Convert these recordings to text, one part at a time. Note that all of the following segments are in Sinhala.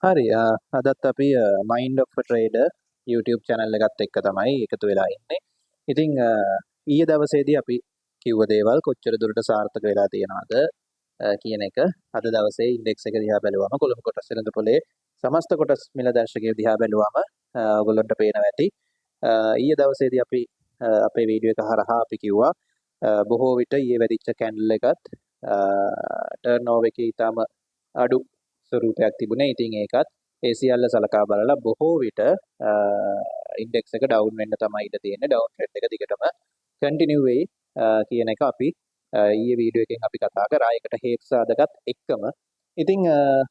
හරි අදත් අපි Mind of a Trader YouTube channel එකත් එක්ක තමයි එකතු වෙලා ඉන්නේ. ඉතින් ඊයේ දවසේදී අපි කිව්ව දේවල් කොච්චර දුරට සාර්ථක වෙලා තියෙනවද කියන එක අද දවසේ ඉන්ඩෙක්ස් එක දිහා බැලුවම කොළඹ කොටස් වෙළඳ පොලේ සමස්ත කොටස් මිල දර්ශකයේ දිහා බැලුවම ඔයගොල්ලන්ට පේනවා ඇති. ඊයේ දවසේදී අපි අපේ වීඩියෝ එක හරහා අපි කිව්වා බොහෝ විට ඊයේ වැඩිච්ච කැන්ඩල් එකත් ටර්න් ඕවර් එකේ ඊටම අඩු ස්වරූපයක් තිබුණේ. ඉතින් ඒකත් ඒ සියල්ල සලකා බලලා බොහෝ විට ඉන්ඩෙක්ස් එක ඩවුන් වෙන්න තමයි ඉඩ තියෙන්නේ. ඩවුන් ට්‍රෙන්ඩ් එක දිගටම කන්ටිනියු වෙයි කියන එක අපි ඊයේ වීඩියෝ එකෙන් අපි කතා කරා. ඒකට හේතු සාධකත් එක්කම ඉතින්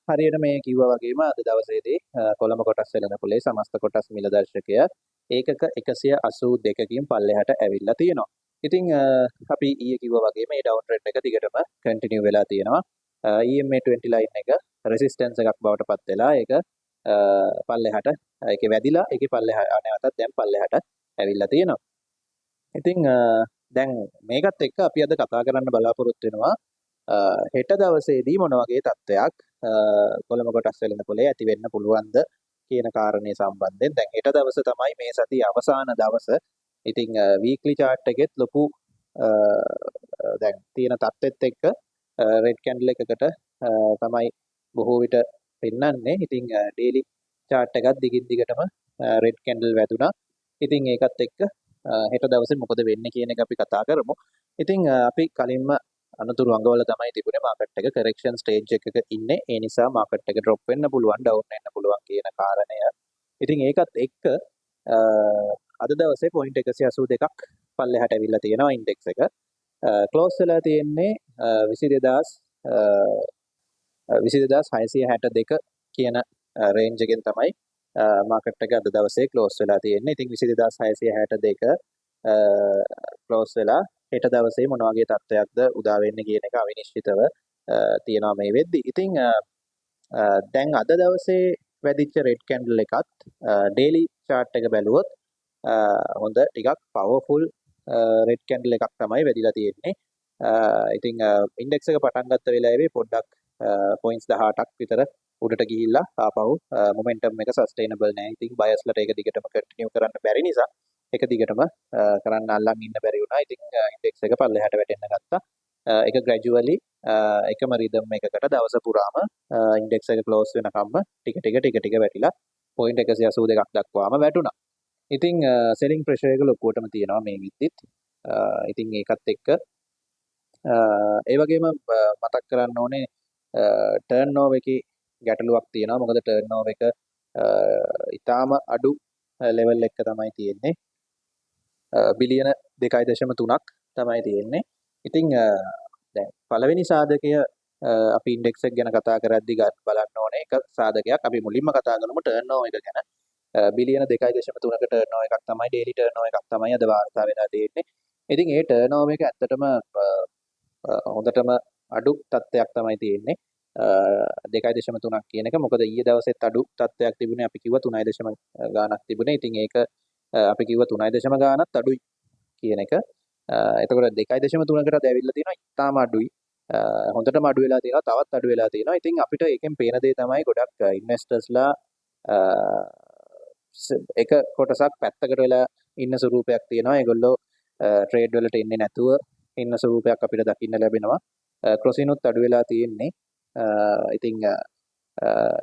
හරියට මේ කිව්වා වගේම අද දවසේදී කොළඹ කොටස් වෙළඳ පොලේ සමස්ත කොටස් මිල දර්ශකය ඒකක 182කින් පල්ලෙහාට ඇවිල්ලා තියෙනවා. ඉතින් අපි ඊයේ කිව්වා වගේ මේ ඩවුන් ට්‍රෙන්ඩ් එක දිගටම කන්ටිනියු වෙලා තියෙනවා. EMA20 ලයින් එක රෙසිස්ටන්ස් එකක් බවට පත් වෙලා ඒක පල්ලෙහාට ඒකේ වැදිලා ඒකේ පල්ලෙහාට නැවතත් දැන් පල්ලෙහාට ඇවිල්ලා තියෙනවා. ඉතින් දැන් මේකත් එක්ක අපි අද කතා කරන්න බලාපොරොත්තු වෙනවා හෙට දවසේදී මොන වගේ තත්ත්වයක් කොළඹ කොටස් වෙළඳ පොලේ ඇති වෙන්න පුළුවන්ද කියන කාරණේ සම්බන්ධයෙන්. දැන් හෙට දවස තමයි මේ සතියේ අවසාන දවස. ඉතින් වීක්ලි chart එකෙත් ලොකු දැන් තියෙන තත්ත්වෙත් එක්ක රෙඩ් කැන්ඩල් එකකට තමයි බොහෝ විට පෙන්වන්නේ. ඉතින් ඩේලි chart එකත් දිගින් දිගටම රෙඩ් කැන්ඩල් වැදුනා. ඉතින් ඒකත් එක්ක හෙට දවසේ මොකද වෙන්නේ කියන එක අපි කතා කරමු. ඉතින් අපි කලින්ම අනතුරු අඟවල තමයි තිබුණේ මාකට් එක correction stage එකක ඉන්නේ. ඒ නිසා මාකට් එක drop වෙන්න පුළුවන්, down වෙන්න පුළුවන් කියන කාරණය. ඉතින් ඒකත් එක්ක අද දවසේ point 182ක් පල්ලෙහාට ඇවිල්ලා තියෙනවා ඉන්ඩෙක්ස් එක. ක්ලෝස් වෙලා තියෙන්නේ 22662 කියන රේන්ජ් එකෙන් තමයි මාකට් එක අද දවසේ ක්ලෝස් වෙලා තියෙන්නේ. ඉතින් 22662 ක්ලෝස් වෙලා හෙට දවසේ මොන වගේ තත්ත්වයක්ද උදා වෙන්නේ කියන එක අවිනිශ්චිතව තියෙනවා මේ වෙද්දි. ඉතින් දැන් අද දවසේ වැදිච්ච රෙඩ් කැන්ඩල් එකත් ඩේලි chart එක බැලුවොත් හොඳ ටිකක් පවර්ෆුල් රෙඩ් කැන්ඩල් එකක් තමයි වැදිලා තියෙන්නේ. ඉතින් ඉන්ඩෙක්ස් එක පටන් ගත්ත වෙලාවේ පොඩ්ඩක් පොයින්ට්ස් 18ක් විතර උඩට ගිහිල්ලා ආපහු මොමන්ටම් එක සස්ටේනබල් නැහැ. ඉතින් බයස්ලට ඒක දිගටම කන්ටිනියු කරන්න බැරි නිසා ඒක දිගටම කරන්න අල්ලන් ඉන්න බැරි වුණා. ඉතින් ඉන්ඩෙක්ස් එක පල්ලෙහාට වැටෙන්න ගත්තා. ඒක ග්‍රැජුවලි එකම රිදම් එකකට දවස පුරාම ඉන්ඩෙක්ස් එක ක්ලෝස් වෙනකම්ම ටික වැටිලා පොයින්ට් 182ක් දක්වාම වැටුණා. ඉතින් සෙලින් ප්‍රෙෂර් එක ලොකුවටම තියෙනවා මේ විද්දිත්. ඉතින් ඒකත් එක්ක ඒ වගේම මතක් කරන්න ඕනේ ටර්න් ඕවර් එකේ ගැටලුවක් තියෙනවා. මොකද ටර්න් ඕවර් එක ඊටාම අඩු ලෙවල් එක තමයි තියෙන්නේ. බිලියන 2.3ක් තමයි තියෙන්නේ. ඉතින් දැන් පළවෙනි සාධකය අපි ඉන්ඩෙක්ස් එක ගැන කතා කරද්දී බලන්න ඕනේ එක සාධකයක්. අපි මුලින්ම කතා කරමු ටර්න් ඕවර් එක ගැන. බිලියන 2.3ක ටර්න් ඕවර් එකක් තමයි ඩේලි ටර්න් ඕවර් එකක් තමයි අද වාර්තා වෙලා තියෙන්නේ. ඉතින් ඒ ටර්න් ඕවර් එක ඇත්තටම හොඳටම අඩු තත්ත්වයක් තමයි තියෙන්නේ. 2.3ක් කියන එක. මොකද ඊයේ දවසෙත් අඩු තත්ත්වයක් තිබුණේ. අපි කිව්වා 3 ගාණක් තිබුණේ. ඉතින් ඒක අපි කිව්වා 3 ගාණත් අඩුයි කියන එක. එතකොට 2.3කට ඇවිල්ලා තියෙනවා ඉතාම අඩුයි. හොඳටම අඩු වෙලා තියෙනවා. තවත් අඩු වෙලා තියෙනවා. ඉතින් අපිට ඒකෙන් පේන දේ තමයි ගොඩක් ඉන්වෙස්ටර්ස්ලා එක කොටසක් පැත්තකට වෙලා ඉන්න ස්වරූපයක් තියෙනවා. ඒගොල්ලෝ ට්‍රේඩ් වලට එන්නේ නැතුව ඉන්න ස්වරූපයක් අපිට දකින්න ලැබෙනවා. ක්‍රොසිනුත් අඩු වෙලා තියෙන්නේ. ඉතින්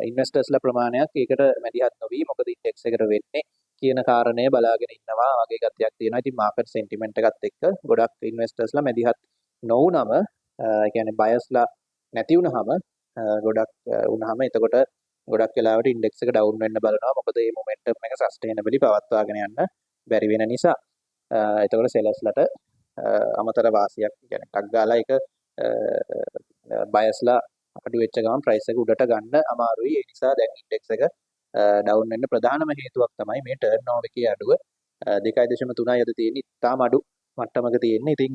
ඉන්වෙස්ටර්ස්ලා ප්‍රමාණයක් ඒකට මැදිහත් නොවි මොකද ඉන්ඩෙක්ස් එකට වෙන්නේ කියන කාරණය බලාගෙන ඉන්නවා වගේ ගතියක් තියෙනවා. ඉතින් මාකට් සෙන්ටිමන්ට් එකත් එක්ක ගොඩක් ඉන්වෙස්ටර්ස්ලා මැදිහත් නොවුනම කියන්නේ බයස්ලා නැති වුනහම ගොඩක් වුනහම එතකොට ගොඩක් වෙලාවට ඉන්ඩෙක්ස් එක ඩවුන් වෙන්න බලනවා. මොකද මේ මොමන්ටම් එක සස්ටේනබලි පවත්වාගෙන යන්න බැරි වෙන නිසා. එතකොට සෙලර්ස්ලට අමතර වාසියක් කියන්නේ ටක් ගාලා එක බයස්ලා අඩු වෙච්ච ගමන් ප්‍රයිස් එක උඩට ගන්න අමාරුයි. ඒ නිසා දැන් ඉන්ඩෙක්ස් එක ඩවුන් වෙන්න ප්‍රධානම හේතුවක් තමයි මේ ටර්න් ඕවර් එකේ අඩුව. 2.3යි අද තියෙන්නේ. ඉතාම අඩු මට්ටමක තියෙන්නේ. ඉතින්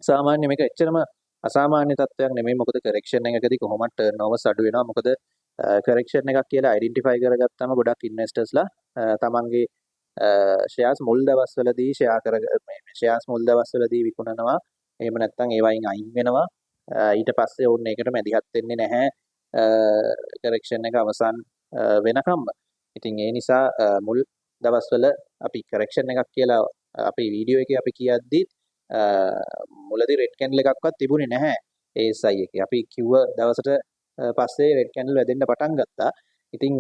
සාමාන්‍ය මේක එච්චරම අසාමාන්‍ය තත්ත්වයක් නෙමෙයි. මොකද කරෙක්ෂන් එකකදී කොහොමද ටර්න් ඕවර්ස් අඩු වෙනවා. මොකද කරෙක්ෂන් එකක් කියලා අයිඩෙන්ටිෆයි කරගත්තම ගොඩක් ඉන්වෙස්ටර්ස්ලා තමන්ගේ ෂෙයාර්ස් මුල් දවස්වලදී ෂෙයාර්ස් මුල් දවස්වලදී විකුණනවා. එහෙම නැත්නම් ඒවයින් අයින් වෙනවා. ඊට පස්සේ ඕන්න ඒකට මැදිහත් වෙන්නේ නැහැ. කරෙක්ෂන් එක අවසන් වෙනකම්ම. ඉතින් ඒ නිසා මුල් දවස්වල අපි කරෙක්ෂන් එකක් කියලා අපි වීඩියෝ එකේ අපි කියද්දි මුලදී රෙඩ් කැන්ඩල් එකක්වත් තිබුණේ නැහැ ASI එකේ. අපි කිව්ව දවසට පස්සේ රෙඩ් කැන්ඩල් වැදෙන්න පටන් ගත්තා. ඉතින්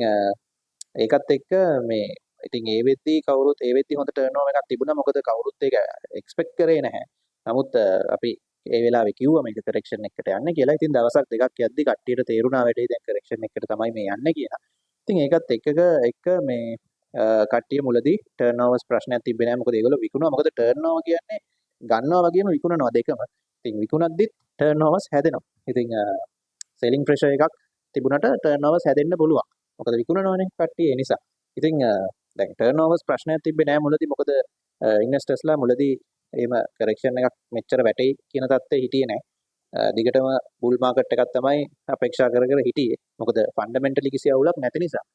ඒකත් එක්ක මේ ඉතින් ඒ වෙද්දී කවුරුත් ඒ වෙද්දී හොඳ ටර්න්ಓවර් එකක් තිබුණා. මොකද කවුරුත් ඒක එක්ස්පෙක්ට් කරේ නැහැ. නමුත් අපි ඒ වෙලාවේ කිව්වා මේක කරෙක්ෂන් එකට යන්න කියලා. ඉතින් දවසක් දෙකක් යද්දි කට්ටියට තේරුණා වැඩේ දැන් කරෙක්ෂන් එකට තමයි මේ යන්නේ කියලා. ඉතින් ඒකත් එක්ක මේ කට්ටිය මුලදී ටර්න්ಓවර්ස් ප්‍රශ්නයක් තිබ්බේ නැහැ. මොකද ඒගොල්ලෝ විකුණුවා. මොකද ටර්න්ಓවර් කියන්නේ ගන්නවා වගේම විකුණනවා දෙකම. ඉතින් විකුණද්දිත් ටර්න්ಓවර්ස් හැදෙනවා. ඉතින් සෙලින් ප්‍රෙෂර් එකක් තිබුණට ටර්න්ಓවර්ස් හැදෙන්න පුළුවන්. මොකද විකුණනවානේ කට්ටිය ඒ නිසා. ඉතින් දැන් ටර්න්ಓවර්ස් ප්‍රශ්නයක් තිබ්බේ නැහැ මුලදී. මොකද ඉන්වෙස්ටර්ස්ලා මුලදී එහෙම කරෙක්ෂන් එකක් මෙච්චර වැටෙයි කියන තත්ත්වෙ හිටියේ නැහැ. දිගටම බුල් මාකට් එකක් තමයි අපේක්ෂා කර හිටියේ. මොකද ෆන්ඩමෙන්ටලි කිසි අවුලක් නැති නිසා.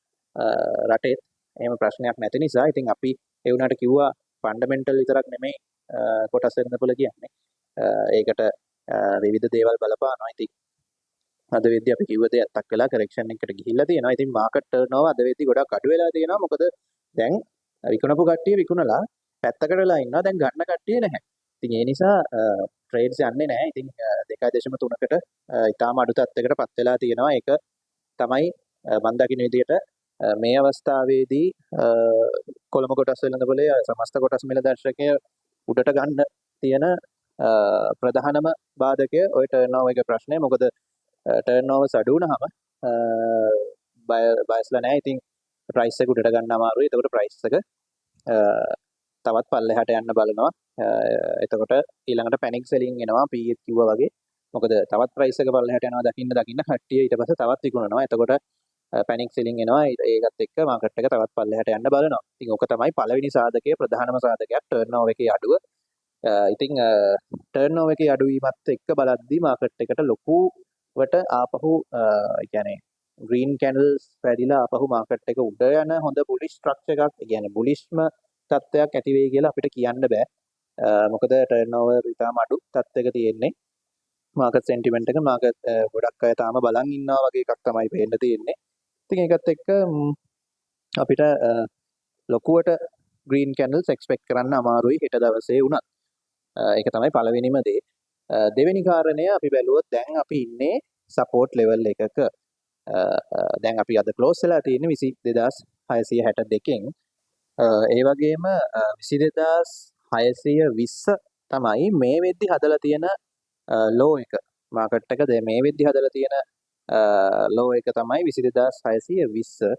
රටේ එහෙම ප්‍රශ්නයක් නැති නිසා. ඉතින් අපි ඒ වුණාට කිව්වා ෆන්ඩමෙන්ටල් විතරක් නෙමෙයි කොටස් වෙනපොළ කියන්නේ. ඒකට විවිධ දේවල් බලපානවා. ඉතින් අද වෙද්දී අපි කිව්ව දේ ඇත්තක් වෙලා කරෙක්ෂන් එකකට ගිහිල්ලා තියෙනවා. ඉතින් මාකට් ටර්නෝවර් අද වෙද්දී ගොඩක් අඩු වෙලා තියෙනවා. මොකද දැන් විකුණපු කට්ටිය විකුණලා පැත්තකට වෙලා ඉන්නවා. දැන් ගන්න කට්ටිය නැහැ. ඉතින් ඒ නිසා ට්‍රේඩ්ස් යන්නේ නැහැ. ඉතින් 2.3කට ඊටාම අඩු තත්යකටපත් වෙලා තියෙනවා. ඒක තමයි මම දකින්න විදිහට මේ අවස්ථාවේදී කොළඹ කොටස් වෙළඳපොලේ සමස්ත කොටස් මිල දර්ශකය උඩට ගන්න තියෙන ප්‍රධානම බාධකය ওই ටර්නෝවර් එක ප්‍රශ්නේ. මොකද ටර්නෝවර්ස් අඩු වුණාම බයස්ලා නැහැ. ඉතින් ප්‍රයිස් එක උඩට ගන්න අමාරුයි. එතකොට ප්‍රයිස් එක තවත් පල්ලෙහාට යන්න බලනවා. එතකොට ඊළඟට පැනික් සෙලින් එනවා PE කිව්වා වගේ. මොකද තවත් ප්‍රයිස් එක පල්ලෙහාට යනවා දකින්න කට්ටිය ඊට පස්සේ තවත් විකුණනවා. එතකොට පැනික් සෙලින් එනවා. ඒකත් එක්ක මාකට් එක තවත් පල්ලෙහාට යන්න බලනවා. ඉතින් ඕක තමයි පළවෙනි සාධකය, ප්‍රධානම සාධකයක් ටර්නෝවර් එකේ අඩුව. ඉතින් ටර්නෝවර් එකේ අඩුවීමත් එක්ක බලද්දී මාකට් එකට ලොකුවට ආපහු කියන්නේ ග්‍රීන් කැන්ඩල්ස් වැඩිලා ආපහු මාකට් එක උඩ යන හොඳ බුලිෂ් ස්ට්‍රක්චර් එකක්, කියන්නේ බුලිෂ්ම තත්ත්වයක් ඇති වෙයි කියලා අපිට කියන්න බෑ. මොකද ටර්නෝවර් ඉතාම අඩු තත්ත්වයක තියෙන්නේ. මාකට් සෙන්ටිමන්ට් එක ගොඩක් අය තාම බලන් ඉන්නවා වගේ එකක් තමයි පේන්න තියෙන්නේ. ඉතින් ඒකත් එක්ක අපිට ලොකුවට ග්‍රීන් කැන්ඩල්ස් එක්ස්පෙක්ට් කරන්න අමාරුයි හෙට දවසේ වුණත්. ඒක තමයි පළවෙනිම දේ. දෙවෙනි කාරණය අපි බැලුවොත් දැන් අපි ඉන්නේ සපෝට් ලෙවල් එකක. දැන් අපි අද ක්ලෝස් වෙලා තියෙන්නේ 22662කින්. ඒ වගේම 22620 තමයි මේ වෙද්දි හදලා තියෙන ලෝ එක. මාකට් එක මේ වෙද්දි හදලා තියෙන ලෝ එක තමයි 22620.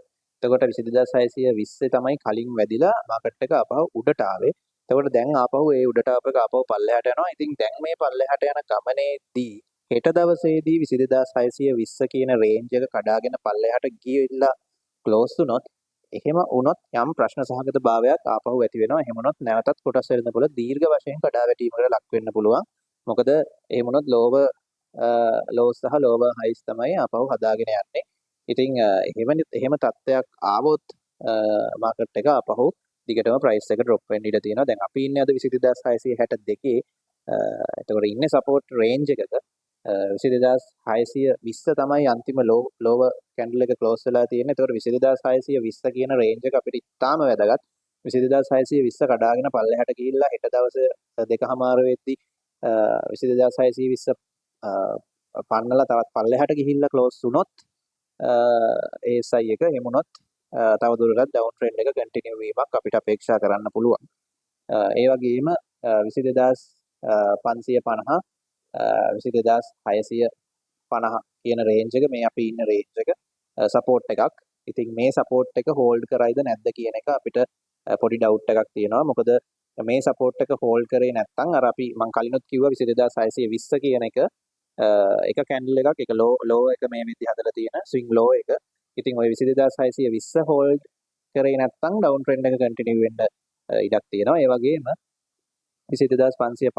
එතකොට 22620 තමයි කලින් වැදිලා මාකට් එක ආපහු උඩට ආවේ. එතකොට දැන් ආපහු ඒ උඩට ආපහු පල්ලෙහාට යනවා. ඉතින් දැන් මේ පල්ලෙහාට යන ගමනේදී හෙට දවසේදී 22620 කියන රේන්ජ් එක කඩාගෙන පල්ලෙහාට ගිහිල්ලා ක්ලෝස් වුණොත්, එහෙම වුණොත් යම් ප්‍රශ්න සහගත භාවයක් ආපහු ඇති වෙනවා. එහෙම වුණොත් නැවතත් කොටස් වෙළඳපොළ දීර්ඝ වශයෙන් කඩා වැටීමකට ලක් වෙන්න පුළුවන්. මොකද එහෙම වුණොත් ලෝස් සහ ලෝවර් හයිස් තමයි ආපහු හදාගෙන යන්නේ. ඉතින් එහෙම තත්ත්වයක් ආවොත් මාකට් එක ආපහු දිගටම ප්‍රයිස් එක ඩ්‍රොප් වෙන්න ඉඩ තියෙනවා. දැන් අපි ඉන්නේ අද 22662. එතකොට ඉන්නේ සපෝට් රේන්ජ් එකක. 22620 තමයි අන්තිම ලෝවර් කැන්ඩල් එක ක්ලෝස් වෙලා තියෙන්නේ. එතකොට 22620 කියන රේන්ජ් එක අපිට ඉතාම වැදගත්. 22620 කඩාගෙන පල්ලෙහාට ගිහිල්ලා හෙට දවසේ 2:00 වෙද්දී 22620 පන්නලා තවත් පල්ලෙහාට ගිහිල්ලා ක්ලෝස් වුණොත් ASI එක එහෙම වුණොත් තවදුරටත් ඩවුන් ට්‍රෙන්ඩ් එක කන්ටිනියු වීමක් අපිට අපේක්ෂා කරන්න පුළුවන්. ඒ වගේම 22550 22650 කියන රේන්ජ් එක මේ අපි ඉන්න රේන්ජ් එක සපෝට් එකක්. ඉතින් මේ සපෝට් එක හෝල්ඩ් කරයිද නැද්ද කියන එක අපිට පොඩි ඩවුට් එකක් තියෙනවා. මොකද මේ සපෝට් එක හෝල්ඩ් කරේ නැත්නම් අර අපි මම කලිනුත් කිව්වා 22620 කියන එක කැන්ඩල් එකක්, එක ලෝ එක මේ විදිහ හදලා තියෙන ස්විං ලෝ එක. ඉතින් ওই 22620 හෝල්ඩ් කරේ නැත්නම් ඩවුන් ට්‍රෙන්ඩ් එක කන්ටිනියු වෙන්න ඉඩක් තියෙනවා. ඒ වගේම 22550 සහ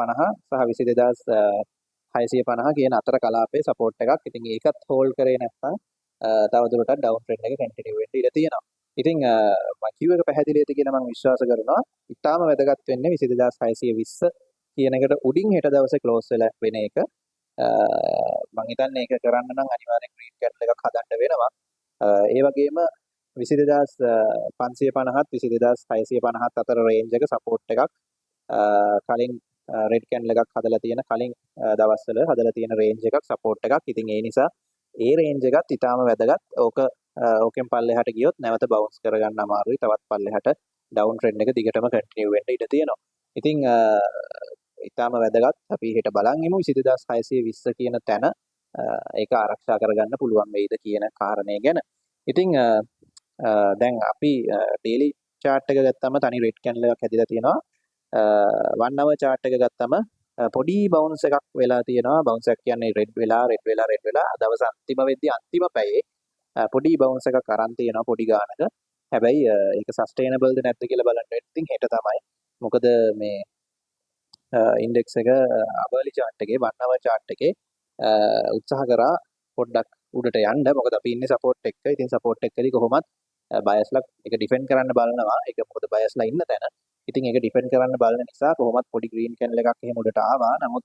22650 කියන අතර කලාපේ සපෝට් එකක්. ඉතින් ඒකත් හෝල්ඩ් කරේ නැත්නම් තවදුරටත් ඩවුන් ට්‍රෙන්ඩ් එක කන්ටිනියු වෙන්න ඉඩ තියෙනවා. ඉතින් මම කිව්ව එක පැහැදිලිද කියලා මම විශ්වාස කරනවා. ඉතාලම වැදගත් වෙන්නේ 22620 කියන එකට උඩින් හෙට දවසේ ක්ලෝස් වෙලා වෙන එක. මම හිතන්නේ ඒක කරන්න නම් අනිවාර්යෙන් green candle එකක් හදන්න වෙනවා. ඒ වගේම 22550ත් 22650ත් අතර රේන්ජ් එක සපෝට් එකක් කලින් රෙඩ් කැන්ඩල් එකක් හදලා තියෙන කලින් දවස්වල හදලා තියෙන රේන්ජ් එකක් සපෝට් එකක්. ඉතින් ඒ නිසා ඒ රේන්ජ් එකත් ඊටාම වැදගත්. ඕකෙන් පල්ලෙහාට ගියොත් නැවත බවුන්ස් කරගන්න අමාරුයි. තවත් පල්ලෙහාට ඩවුන් ට්‍රෙන්ඩ් එක දිගටම කන්ටිනියු වෙන්න ඉඩ තියෙනවා. ඉතින් ඊටාම වැදගත්. අපි හෙට බලන් ඉමු 20620 කියන තැන ඒක ආරක්ෂා කරගන්න පුළුවන් වෙයිද කියන කාරණේ ගැන. ඉතින් දැන් අපි ඩේලි chart එක ගත්තම තනි රෙඩ් කැන්ඩල් එකක් හැදිලා තියෙනවා. 1 hour chart එක ගත්තම පොඩි බවුන්ස් එකක් වෙලා තියෙනවා. බවුන්ස් එකක් කියන්නේ රෙඩ් වෙලා දවස් අන්තිම වෙද්දී අන්තිම පැයේ පොඩි බවුන්ස් එකක් අරන් තියෙනවා පොඩි ගානක. හැබැයි ඒක සස්ටේනබල්ද නැද්ද කියලා බලන්න වෙන්නේ ඉතින් හෙට තමයි. මොකද මේ ඉන්ඩෙක්ස් එක අවර්ලි chart එකේ 1 hour chart එකේ උත්සාහ කරා පොඩ්ඩක් උඩට යන්න. මොකද අපි ඉන්නේ සපෝට් එක. ඉතින් සපෝට් එකේදී කොහොමත් බයස්ලා ඒක ඩිෆෙන්ඩ් කරන්න බලනවා. ඒක මොකද බයස්ලා ඉන්න තැන. ඉතින් ඒක ඩිෆෙන්ඩ් කරන්න බලන නිසා කොහොමත් පොඩි ග්‍රීන් කැන්ඩල් එකක් එහෙම උඩට ආවා. නමුත්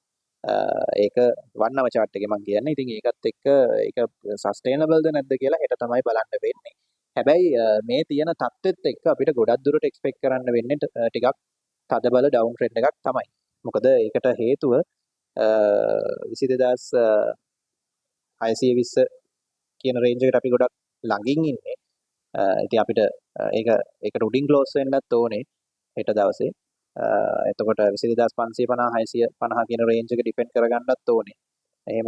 ඒක 1 hour chart එකේ මම කියන්නේ. ඉතින් ඒකත් එක්ක ඒක සස්ටේනබල්ද නැද්ද කියලා හෙට තමයි බලන්න වෙන්නේ. හැබැයි මේ තියෙන තත්ත්වෙත් එක්ක අපිට ගොඩක් දුරට එක්ස්පෙක්ට් කරන්න වෙන්නේ ටිකක් තදබල ඩවුන් ට්‍රෙන්ඩ් එකක් තමයි. මොකද ඒකට හේතුව 22620 කියන රේන්ජ් එකට අපි ගොඩක් ළඟින් ඉන්නේ. ඉතින් අපිට ඒකට උඩින් ක්ලෝස් වෙන්නත් ඕනේ හෙට දවසේ. එතකොට 20550 650 කියන රේන්ජ් එක ඩිපෙන්ඩ් කරගන්නත් ඕනේ. එහෙම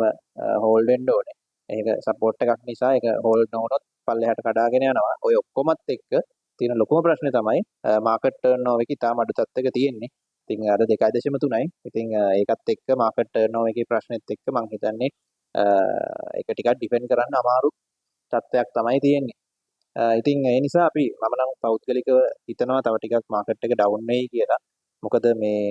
හෝල්ඩ් වෙන්න ඕනේ. ඒක සපෝට් එකක් නිසා ඒක හෝල්ඩ් නොවුනොත් පල්ලෙහාට කඩාගෙන යනවා. ඔය ඔක්කොමත් එක්ක තියෙන ලොකුම ප්‍රශ්නේ තමයි මාකට් ටර්න් ඕවර් එක ඉතාම අඩු තත්ත්වයක තියෙන්නේ. ඉතින් අද 2.3යි. ඉතින් ඒකත් එක්ක මාකට් ටර්න් ඕවර් එකේ ප්‍රශ්නෙත් එක්ක මම හිතන්නේ ඒක ටිකක් ඩිෆෙන්ඩ් කරන්න අමාරු තත්ත්වයක් තමයි තියෙන්නේ. ඉතින් ඒ නිසා මම නම් පෞද්ගලිකව හිතනවා තව ටිකක් මාකට් එක ඩවුන් වෙයි කියලා. මොකද මේ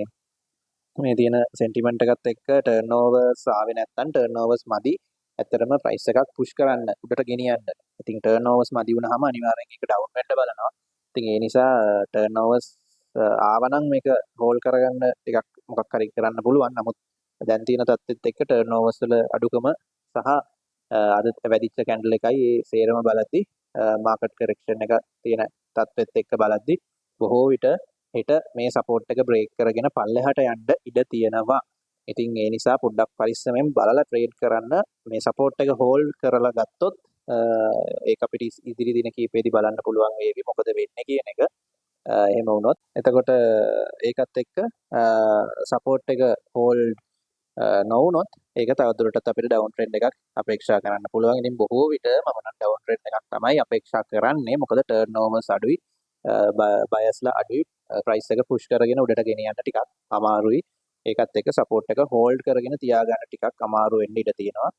තියෙන සෙන්ටිමන්ට් එකත් එක්ක ටර්නෝවර්ස් ආවේ නැත්නම් ටර්නෝවර්ස් මදි. ඇත්තටම ප්‍රයිස් එකක් පුෂ් කරන්න උඩට ගෙනියන්න. ඉතින් ටර්නෝවර්ස් මදි වුණාම අනිවාර්යෙන් ඒක ඩවුන් වෙන්න බලනවා. ඉතින් ඒ නිසා ටර්නෝවර්ස් ආවනම් මේක හෝල් කරගන්න ටිකක් මොකක් හරි කරන්න පුළුවන්. නමුත් දැන් තියෙන තත්ත්වෙත් එක්ක ටර්නෝවර්ස් වල අඩුකම සහ අද වැඩිච්ච කැන්ඩල් එකයි ඒ සේරම බලද්දි මාකට් කරෙක්ෂන් එක තියෙන තත්ත්වෙත් එක්ක බලද්දි බොහෝ විට හෙට මේ සපෝට් එක බ්‍රේක් කරගෙන පල්ලෙහාට යන්න ඉඩ තියෙනවා. ඉතින් ඒ නිසා පොඩ්ඩක් පරිස්සමෙන් බලලා ට්‍රේඩ් කරන්න. මේ සපෝට් එක හෝල්ඩ් කරලා ගත්තොත් ඒක අපිට ඉදිරි දින කීපෙදී බලන්න පුළුවන් වේවි මොකද වෙන්නේ කියන එක. එහෙම වුණොත් එතකොට ඒකත් එක්ක සපෝට් එක හෝල්ඩ් නොවුනොත් ඒක තවදුරටත් අපිට ඩවුන් ට්‍රෙන්ඩ් එකක් අපේක්ෂා කරන්න පුළුවන්. ඉතින් බොහෝ විට මම නම් ඩවුන් ට්‍රෙන්ඩ් එකක් තමයි අපේක්ෂා කරන්නේ. මොකද ටර්නෝවර්ස් අඩුයි, බයස්ලා අඩුයි, ප්‍රයිස් එක පුෂ් කරගෙන උඩට ගෙනියන්න ටිකක් අමාරුයි. ඒකත් එක්ක සපෝට් එක හෝල්ඩ් කරගෙන තියාගන්න ටිකක් අමාරු වෙන්න ඉඩ තියෙනවා.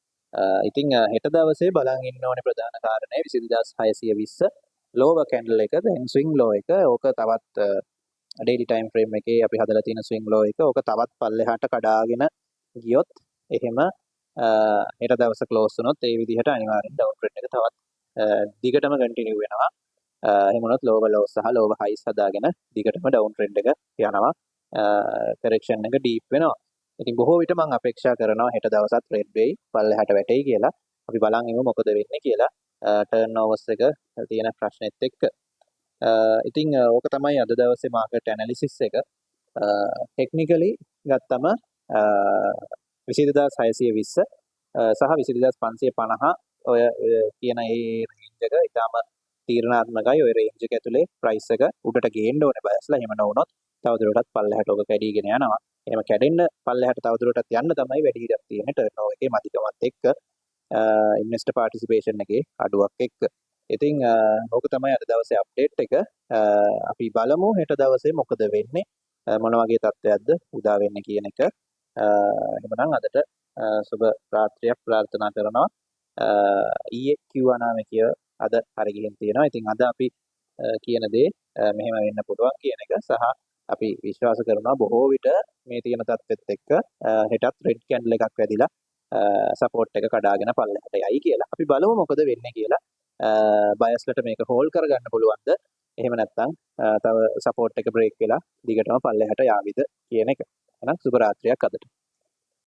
ඉතින් හෙට දවසේ බලන් ඉන්න ඕනේ ප්‍රධාන කාරණේ 20620 ලෝව කැන්ඩල් එක, then ස්විංග් ලෝ එක. ඕක තවත් ඩේලි ටයිම් ෆ්‍රේම් එකේ අපි හදලා තියෙන ස්විංග් ලෝ එක. ඕක තවත් පල්ලෙහාට කඩාගෙන ගියොත් එහෙම හෙට දවස ක්ලෝස් වුණොත් ඒ විදිහට අනිවාර්යෙන් ඩවුන් ට්‍රෙන්ඩ් එක තවත් දිගටම කන්ටිනියු වෙනවා. එහෙම වුණොත් ලෝව ලෝස් සහ ලෝව හයිස් හදාගෙන දිගටම ඩවුන් ට්‍රෙන්ඩ් එක යනවා. කරෙක්ෂන් එක ඩීප් වෙනවා. ඉතින් බොහෝ විට මම අපේක්ෂා කරනවා හෙට දවසත් රෙඩ් වෙයි, පල්ලෙහාට වැටෙයි කියලා. අපි බලන් ඉමු මොකද වෙන්නේ කියලා. ටර්න් ඕවර්ස් එක තියෙන ප්‍රශ්නෙත් එක්ක. ඉතින් ඕක තමයි අද දවසේ මාකට් ඇනලිසිස් එක. ටෙක්නිකලි ගත්තම 20620 සහ 20550 ඔය කියන ඒ රේන්ජ් එක ඊටම තීරණාත්මකයි. ඔය රේන්ජ් එක ඇතුලේ ප්‍රයිස් එක උඩට ගේන්න ඕනේ බයස්ලා. එහෙම නොවුනොත් තවදුරටත් පල්ලෙහාට ඔබ කැඩීගෙන යනවා. එහෙම කැඩෙන්න පල්ලෙහාට තවදුරටත් යන්න තමයි වැඩි ඉඩක් තියෙන්නේ ටර්නෝවර් එකේ මදිකමත් එක්ක ඉන්වෙස්ටර් පාටිසිපේෂන් එකේ අඩුවක් එක්ක. ඉතින් ඕක තමයි අද දවසේ අප්ඩේට් එක. අපි බලමු හෙට දවසේ මොකද වෙන්නේ, මොන වගේ තත්ත්වයක්ද උදා වෙන්නේ කියන එක. එහෙමනම් අදට සුබ රාත්‍රියක් ප්‍රාර්ථනා කරනවා. ඊයේ කිව්වා නාමේ අද හරි ගිහින් තියෙනවා. ඉතින් අද අපි කියන දේ මෙහෙම වෙන්න පුළුවන් කියන එක සහ අපි විශ්වාස කරනවා බොහෝ විට මේ තියෙන තත්ත්වෙත් එක්ක හෙටත් රෙඩ් කැන්ඩල් එකක් වැදිලා සපෝට් එක කඩාගෙන පල්ලෙහාට යයි කියලා. අපි බලමු මොකද වෙන්නේ කියලා. බයස්ලට මේක හෝල්ඩ් කරගන්න පුළුවන්ද? එහෙම නැත්නම් තව සපෝට් එක බ්‍රේක් වෙලා දිගටම පල්ලෙහාට යාවිද කියන එක. එහෙනම් සුබ රාත්‍රියක් අදට.